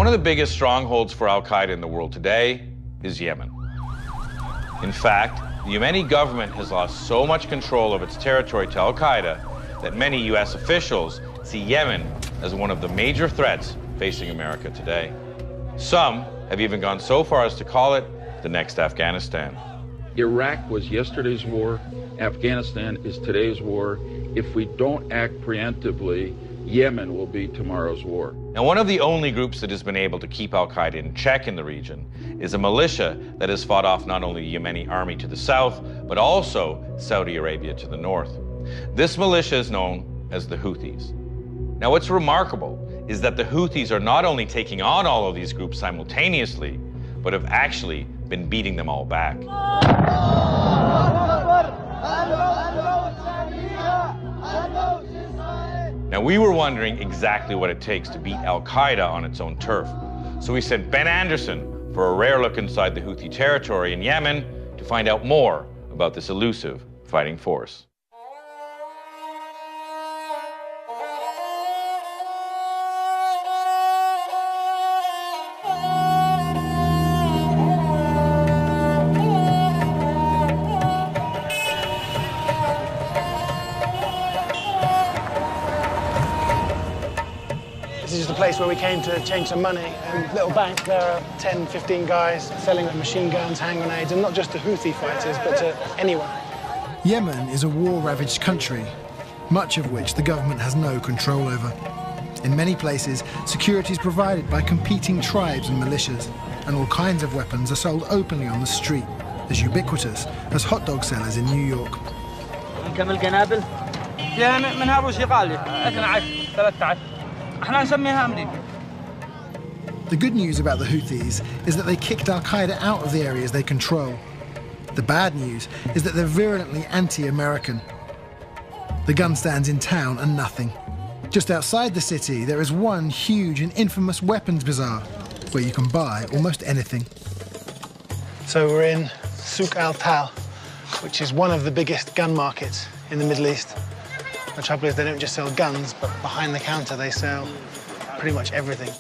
One of the biggest strongholds for al-Qaeda in the world today is Yemen. In fact, the Yemeni government has lost so much control of its territory to al-Qaeda that many U.S. officials see Yemen as one of the major threats facing America today. Some have even gone so far as to call it the next Afghanistan. Iraq was yesterday's war. Afghanistan is today's war. If we don't act preemptively, Yemen will be tomorrow's war. Now, one of the only groups that has been able to keep al-Qaeda in check in the region is a militia that has fought off not only the Yemeni army to the south, but also Saudi Arabia to the north. This militia is known as the Houthis. Now, what's remarkable is that the Houthis are not only taking on all of these groups simultaneously, but have actually been beating them all back. Now, we were wondering exactly what it takes to beat al-Qaeda on its own turf. So we sent Ben Anderson for a rare look inside the Houthi territory in Yemen to find out more about this elusive fighting force. This is the place where we came to change some money. Little bank, there are 10, 15 guys selling machine guns, hand grenades, and not just to Houthi fighters, but to anyone. Yemen is a war-ravaged country, much of which the government has no control over. In many places, security is provided by competing tribes and militias, and all kinds of weapons are sold openly on the street, as ubiquitous as hot dog sellers in New York. كم القنابل؟ منها روسي غالي 12 13 احنا نسميها أمريكا. The good news about the Houthis is that they kicked al-Qaeda out of the areas they control. The bad news is that they're virulently anti-American. The gun stands in town are nothing. Just outside the city, there is one huge and infamous weapons bazaar where you can buy almost anything. So we're in Souk al-Tal, which is one of the biggest gun markets in the Middle East. The trouble is they don't just sell guns, but behind the counter they sell pretty much everything.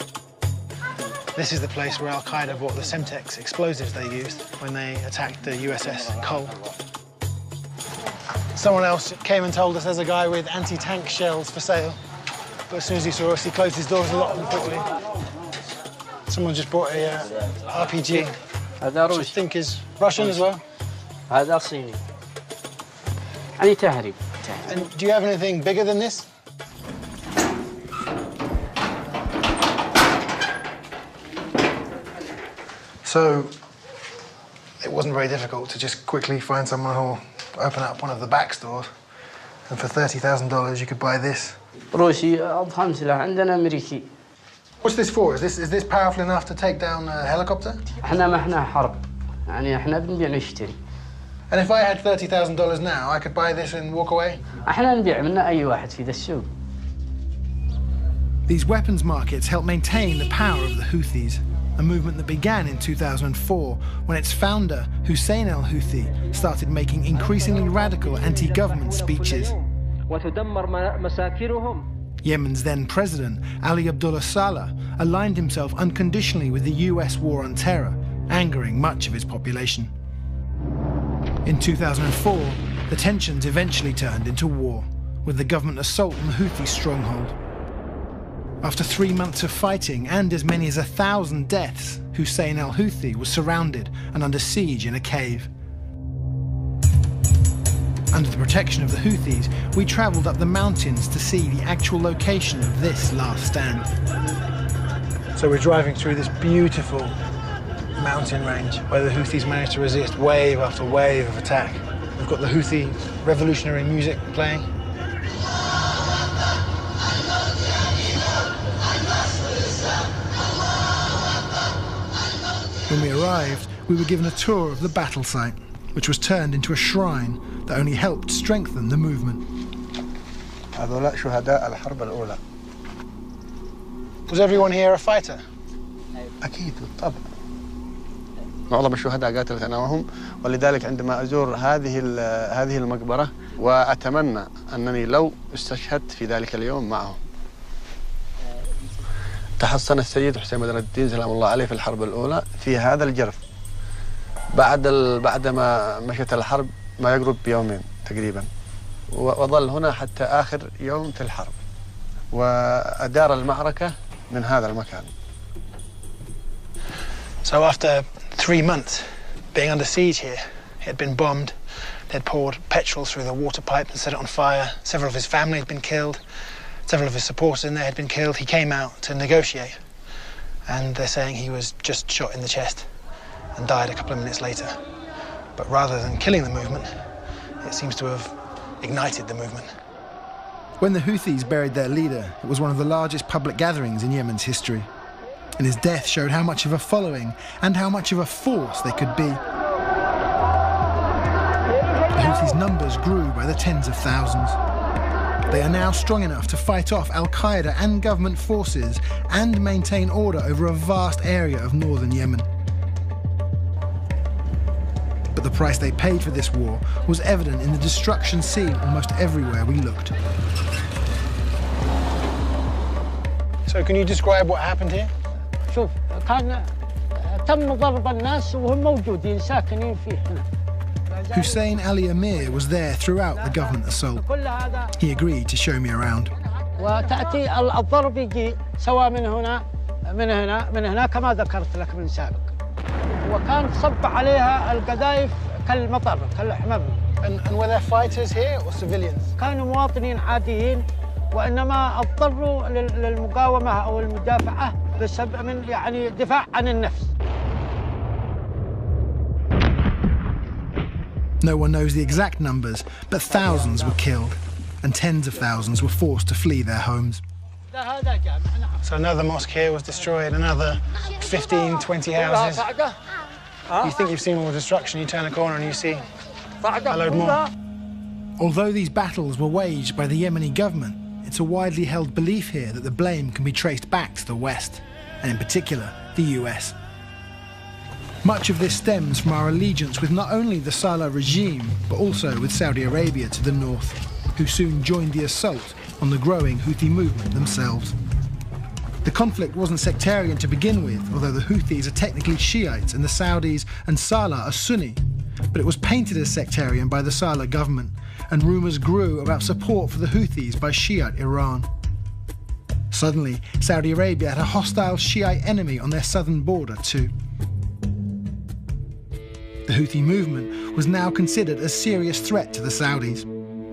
This is the place where al-Qaeda bought the Semtex explosives they used when they attacked the USS Cole. Someone else came and told us there's a guy with anti-tank shells for sale. But as soon as he saw us, he closed his doors and locked them quickly. Someone just bought a RPG, which I think is Russian as well. هذا صيني. يعني تهريب. And do you have anything bigger than this? So it wasn't very difficult to just quickly find someone who'll open up one of the back stores. And for $30,000, you could buy this. روسي أضخم سلاح عندنا أمريكي. What's this for? Is this powerful enough to take down a helicopter? إحنا ما إحنا حرب. يعني إحنا بنبيع نشتري. And if I had $30,000 now, I could buy this and walk away? إحنا نبيع منا أي واحد في ذا السوق. These weapons markets help maintain the power of the Houthis, a movement that began in 2004 when its founder, Hussein al-Houthi, started making increasingly radical anti-government speeches. Yemen's then president, Ali Abdullah Saleh, aligned himself unconditionally with the US war on terror, angering much of his population. In 2004, the tensions eventually turned into war, with the government assault on the Houthi stronghold. After 3 months of fighting and as many as 1,000 deaths, Hussein al-Houthi was surrounded and under siege in a cave. Under the protection of the Houthis, we travelled up the mountains to see the actual location of this last stand. So we're driving through this beautiful mountain range where the Houthis managed to resist wave after wave of attack. We've got the Houthi revolutionary music playing. When we arrived, we were given a tour of the battle site, which was turned into a shrine that only helped strengthen the movement. هذولا شهداء الحرب الأولى. Was everyone here a fighter? أكيد بالطبع. معظم الشهداء قاتلت أنا وهم، ولذلك عندما أزور هذه المقبرة وأتمنى أنني لو استشهدت في ذلك اليوم معهم. تحصن السيد حسين بدر الدين سلام الله عليه في الحرب الأولى في هذا الجرف بعد ما مشت الحرب ما يقرب بيومين تقريبا، وظل هنا حتى آخر يوم في الحرب، وأدار المعركة من هذا المكان. So after 3 months being under siege here, he had been bombed. They'd poured petrol through the water pipe and set it on fire. Several of his family had been killed. Several of his supporters in there had been killed. He came out to negotiate, and they're saying he was just shot in the chest and died a couple of minutes later. But rather than killing the movement, it seems to have ignited the movement. When the Houthis buried their leader, it was one of the largest public gatherings in Yemen's history. And his death showed how much of a following and how much of a force they could be. The Houthis' numbers grew by the tens of thousands. They are now strong enough to fight off Al-Qaeda and government forces and maintain order over a vast area of northern Yemen. But the price they paid for this war was evident in the destruction seen almost everywhere we looked. So can you describe what happened here? شوف كان تم ضرب الناس وهم موجودين ساكنين فيه هنا. Hussein Ali Amir was there throughout the government assault. He agreed to show me around. وتأتي الضرب يجي سواء من هنا كما ذكرت لك من سابق. وكان تصب عليها القذائف كالمطر كالحمم. And were there fighters here or civilians? كانوا مواطنين عاديين وإنما اضطروا للمقاومة أو المدافعة بسبب من يعني دفاع عن النفس. No one knows the exact numbers, but thousands were killed and tens of thousands were forced to flee their homes. So another mosque here was destroyed, another 15, 20 houses. You think you've seen all the destruction, you turn a corner and you see a load more. Although these battles were waged by the Yemeni government, it's a widely held belief here that the blame can be traced back to the West, and in particular, the US. Much of this stems from our allegiance with not only the Saleh regime, but also with Saudi Arabia to the north, who soon joined the assault on the growing Houthi movement themselves. The conflict wasn't sectarian to begin with, although the Houthis are technically Shiites and the Saudis and Saleh are Sunni, but it was painted as sectarian by the Saleh government, and rumours grew about support for the Houthis by Shiite Iran. Suddenly, Saudi Arabia had a hostile Shiite enemy on their southern border too. The Houthi movement was now considered a serious threat to the Saudis.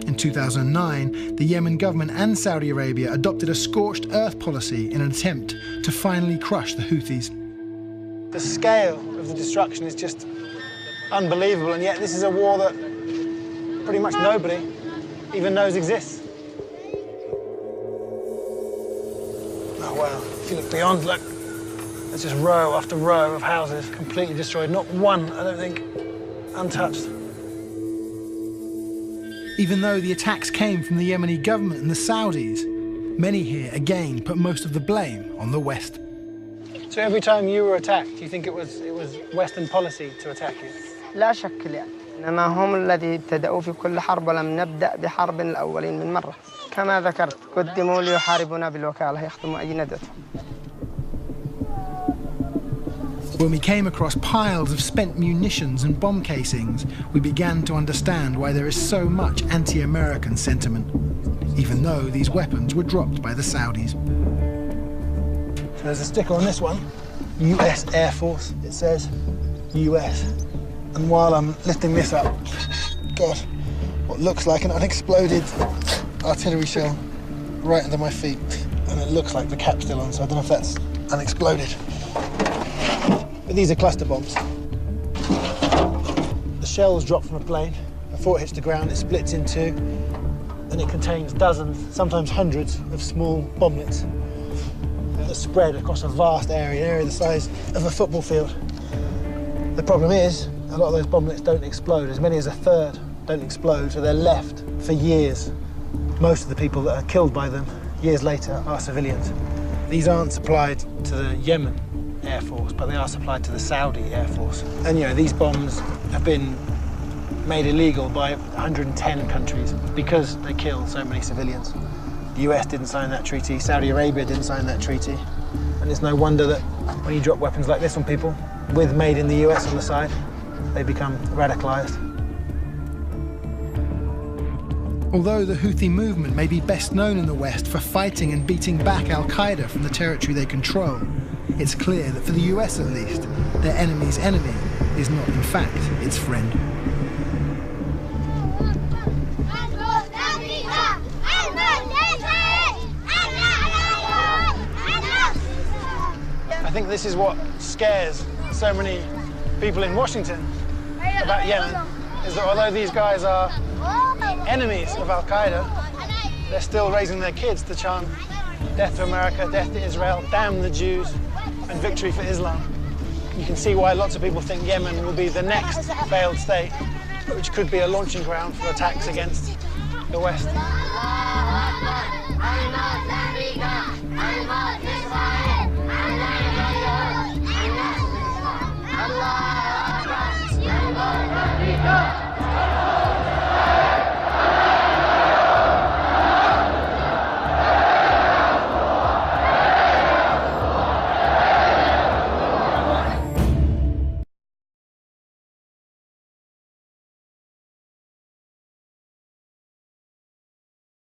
In 2009, the Yemen government and Saudi Arabia adopted a scorched earth policy in an attempt to finally crush the Houthis. The scale of the destruction is just unbelievable, and yet this is a war that pretty much nobody even knows exists. Oh wow, if you look beyond, look, there's just row after row of houses completely destroyed. Not one, I don't think, untouched. Even though the attacks came from the Yemeni government and the Saudis, many here again put most of the blame on the West. So every time you were attacked, do you think it was Western policy to attack you? لا شك يعني إنما هم الذي ابتدأوا في كل حرب ولم نبدأ بحرب الأولين من مرة. كما ذكرت قدموا ليحاربونا بالوكالة يخدموا أجندتهم. When we came across piles of spent munitions and bomb casings, we began to understand why there is so much anti-American sentiment, even though these weapons were dropped by the Saudis. So there's a sticker on this one, US Air Force, it says US. And while I'm lifting this up, God, what looks like an unexploded artillery shell right under my feet. And it looks like the cap's still on, so I don't know if that's unexploded. But these are cluster bombs. The shell was dropped from a plane. Before it hits the ground, it splits in two, and it contains dozens, sometimes hundreds, of small bomblets that spread across a vast area, an area the size of a football field. The problem is, a lot of those bomblets don't explode. As many as a third don't explode, so they're left for years. Most of the people that are killed by them years later are civilians. These aren't supplied to the Yemen Air Force, but they are supplied to the Saudi Air Force. And you know, these bombs have been made illegal by 110 countries because they kill so many civilians. The US didn't sign that treaty, Saudi Arabia didn't sign that treaty. And it's no wonder that when you drop weapons like this on people, with made in the US on the side, they become radicalized. Although the Houthi movement may be best known in the West for fighting and beating back al-Qaeda from the territory they control, it's clear that for the US at least, their enemy's enemy is not in fact its friend. I think this is what scares so many people in Washington about Yemen, is that although these guys are enemies of al-Qaeda, they're still raising their kids to chant death to America, death to Israel, damn the Jews, and victory for Islam. You can see why lots of people think Yemen will be the next failed state, which could be a launching ground for attacks against the West.